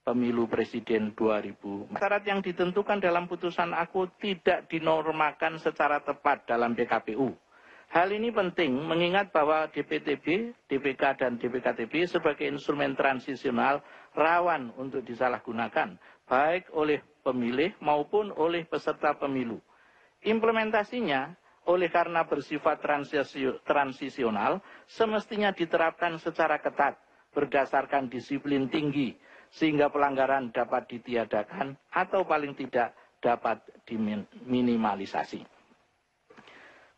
Pemilu Presiden 2004. Syarat yang ditentukan dalam putusan aku tidak dinormakan secara tepat dalam PKPU. Hal ini penting mengingat bahwa DPTB, DPK, dan DPKTB sebagai instrumen transisional rawan untuk disalahgunakan, baik oleh pemilih maupun oleh peserta pemilu. Implementasinya, oleh karena bersifat transisional, semestinya diterapkan secara ketat, berdasarkan disiplin tinggi, sehingga pelanggaran dapat ditiadakan atau paling tidak dapat diminimalisasi.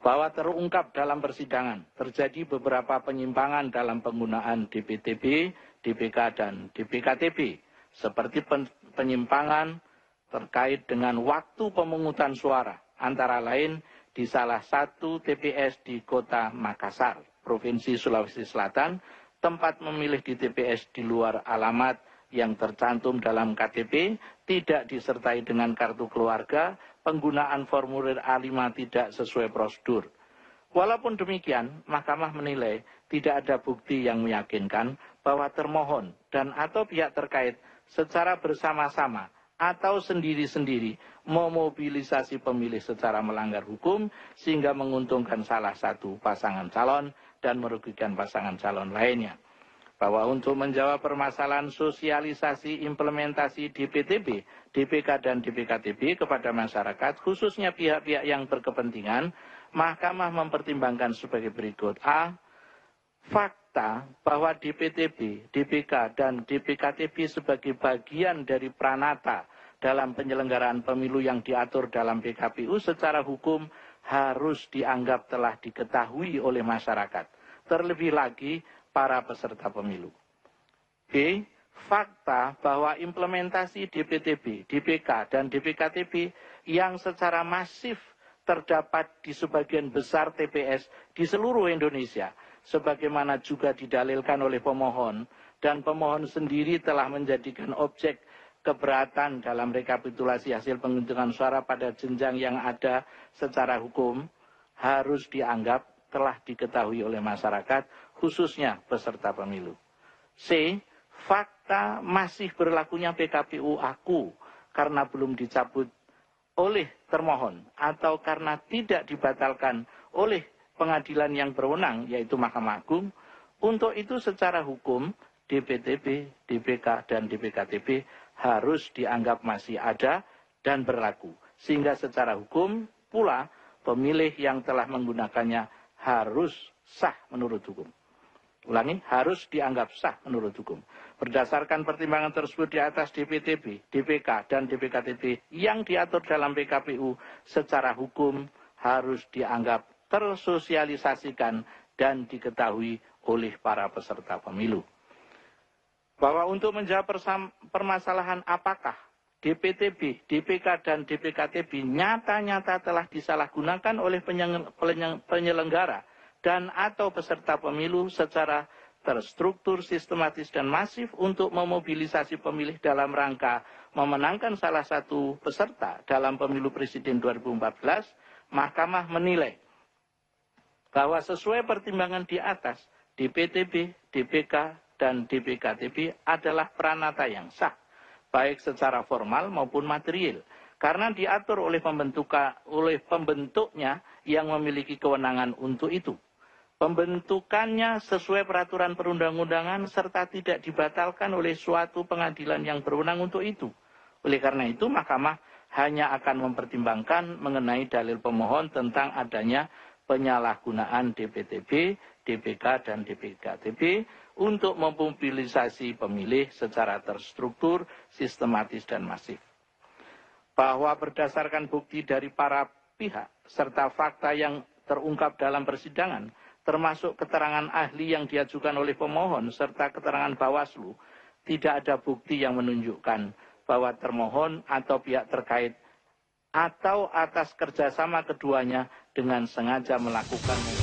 Bahwa terungkap dalam persidangan, terjadi beberapa penyimpangan dalam penggunaan DPTB, DPK, dan DPKTB, seperti penyimpangan terkait dengan waktu pemungutan suara, antara lain di salah satu TPS di Kota Makassar, Provinsi Sulawesi Selatan, tempat memilih di TPS di luar alamat yang tercantum dalam KTP, tidak disertai dengan kartu keluarga, penggunaan formulir A5 tidak sesuai prosedur. Walaupun demikian, Mahkamah menilai tidak ada bukti yang meyakinkan bahwa termohon dan atau pihak terkait secara bersama-sama atau sendiri-sendiri memobilisasi pemilih secara melanggar hukum sehingga menguntungkan salah satu pasangan calon dan merugikan pasangan calon lainnya. Bahwa untuk menjawab permasalahan sosialisasi implementasi DPTB, DPK, dan DPKTB kepada masyarakat, khususnya pihak-pihak yang berkepentingan, Mahkamah mempertimbangkan sebagai berikut. A. Fakta bahwa DPTB, DPK, dan DPKTB sebagai bagian dari pranata dalam penyelenggaraan pemilu yang diatur dalam PKPU secara hukum harus dianggap telah diketahui oleh masyarakat. Terlebih lagi, para peserta pemilu. B. Fakta bahwa implementasi DPTB, DPK, dan DPKTB yang secara masif terdapat di sebagian besar TPS di seluruh Indonesia, sebagaimana juga didalilkan oleh pemohon, dan pemohon sendiri telah menjadikan objek keberatan dalam rekapitulasi hasil penghitungan suara pada jenjang yang ada secara hukum, harus dianggap telah diketahui oleh masyarakat, khususnya peserta pemilu. C. Fakta masih berlakunya PKPU aku karena belum dicabut oleh termohon atau karena tidak dibatalkan oleh pengadilan yang berwenang, yaitu Mahkamah Agung. Untuk itu secara hukum, DPTB, DPK, dan DPKTB harus dianggap masih ada dan berlaku. Sehingga secara hukum pula pemilih yang telah menggunakannya harus sah menurut hukum. Ulangi, harus dianggap sah menurut hukum. Berdasarkan pertimbangan tersebut di atas, DPTB, DPK, dan DPKTB yang diatur dalam PKPU secara hukum harus dianggap tersosialisasikan dan diketahui oleh para peserta pemilu. Bahwa untuk menjawab permasalahan apakah DPTB, DPK, dan DPKTB nyata-nyata telah disalahgunakan oleh penyelenggara dan atau peserta pemilu secara terstruktur, sistematis, dan masif untuk memobilisasi pemilih dalam rangka memenangkan salah satu peserta dalam pemilu presiden 2014, Mahkamah menilai bahwa sesuai pertimbangan di atas, DPTB, DPK, dan DPKTB adalah pranata yang sah, baik secara formal maupun material, karena diatur oleh pembentuknya yang memiliki kewenangan untuk itu. Pembentukannya sesuai peraturan perundang-undangan serta tidak dibatalkan oleh suatu pengadilan yang berwenang untuk itu. Oleh karena itu, Mahkamah hanya akan mempertimbangkan mengenai dalil pemohon tentang adanya penyalahgunaan DPTB, DPK, dan DPKTB untuk memobilisasi pemilih secara terstruktur, sistematis, dan masif. Bahwa berdasarkan bukti dari para pihak serta fakta yang terungkap dalam persidangan, termasuk keterangan ahli yang diajukan oleh pemohon serta keterangan Bawaslu, tidak ada bukti yang menunjukkan bahwa termohon atau pihak terkait atau atas kerjasama keduanya dengan sengaja melakukan